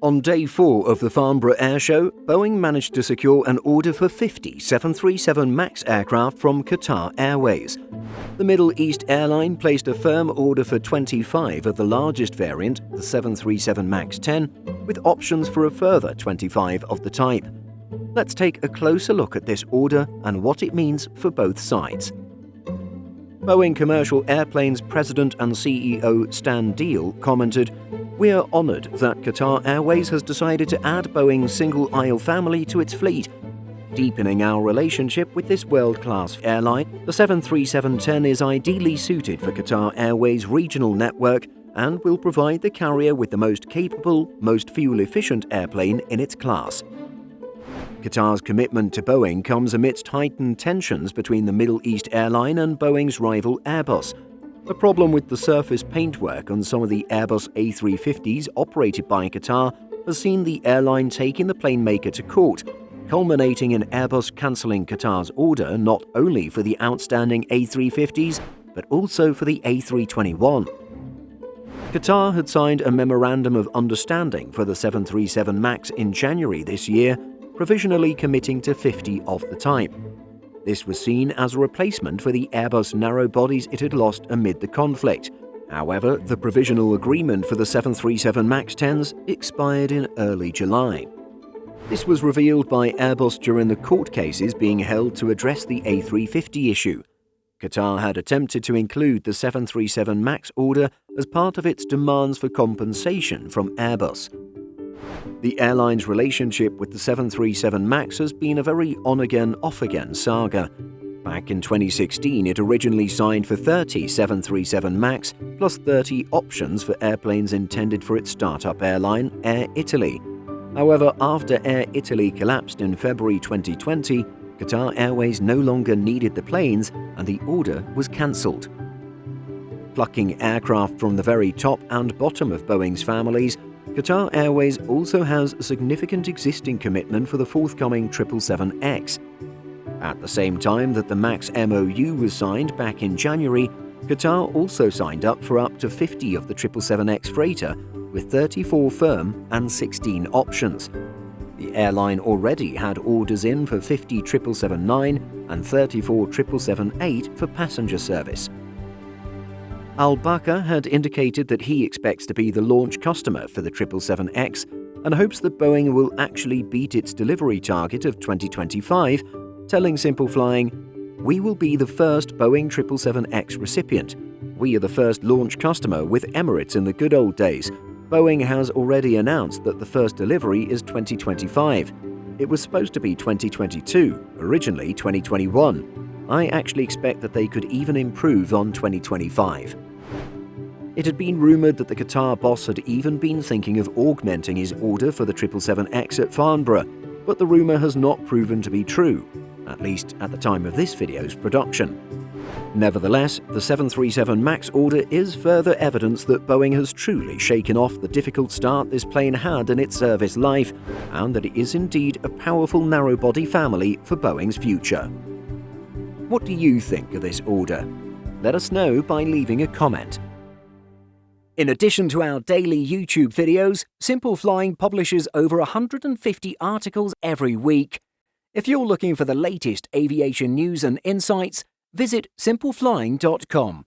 On day 4 of the Farnborough Air Show, Boeing managed to secure an order for 50 737 MAX aircraft from Qatar Airways. The Middle East airline placed a firm order for 25 of the largest variant, the 737 MAX 10, with options for a further 25 of the type. Let's take a closer look at this order and what it means for both sides. Boeing Commercial Airplanes President and CEO Stan Deal commented, "We are honoured that Qatar Airways has decided to add Boeing's single-aisle family to its fleet. Deepening our relationship with this world-class airline, the 737-10 is ideally suited for Qatar Airways' regional network and will provide the carrier with the most capable, most fuel-efficient airplane in its class." Qatar's commitment to Boeing comes amidst heightened tensions between the Middle East airline and Boeing's rival Airbus. A problem with the surface paintwork on some of the Airbus A350s operated by Qatar has seen the airline taking the plane maker to court, culminating in Airbus cancelling Qatar's order not only for the outstanding A350s, but also for the A321. Qatar had signed a Memorandum of Understanding for the 737 MAX in January this year, provisionally committing to 50 of the type. This was seen as a replacement for the Airbus narrow bodies it had lost amid the conflict. However, the provisional agreement for the 737 MAX 10s expired in early July. This was revealed by Airbus during the court cases being held to address the A350 issue. Qatar had attempted to include the 737 MAX order as part of its demands for compensation from Airbus. The airline's relationship with the 737 MAX has been a very on-again, off-again saga. Back in 2016, it originally signed for 30 737 MAX plus 30 options for airplanes intended for its startup airline, Air Italy. However, after Air Italy collapsed in February 2020, Qatar Airways no longer needed the planes and the order was cancelled. Plucking aircraft from the very top and bottom of Boeing's families, Qatar Airways also has a significant existing commitment for the forthcoming 777X. At the same time that the MAX MOU was signed back in January, Qatar also signed up for up to 50 of the 777X freighter, with 34 firm and 16 options. The airline already had orders in for 50 777-9 and 34 777-8 for passenger service. Al-Bakr had indicated that he expects to be the launch customer for the 777X and hopes that Boeing will actually beat its delivery target of 2025, telling Simple Flying, "We will be the first Boeing 777X recipient. We are the first launch customer with Emirates in the good old days. Boeing has already announced that the first delivery is 2025. It was supposed to be 2022, originally 2021. I actually expect that they could even improve on 2025. It had been rumoured that the Qatar boss had even been thinking of augmenting his order for the 777X at Farnborough, but the rumour has not proven to be true, at least at the time of this video's production. Nevertheless, the 737 MAX order is further evidence that Boeing has truly shaken off the difficult start this plane had in its service life, and that it is indeed a powerful narrow-body family for Boeing's future. What do you think of this order? Let us know by leaving a comment. In addition to our daily YouTube videos, Simple Flying publishes over 150 articles every week. If you're looking for the latest aviation news and insights, visit simpleflying.com.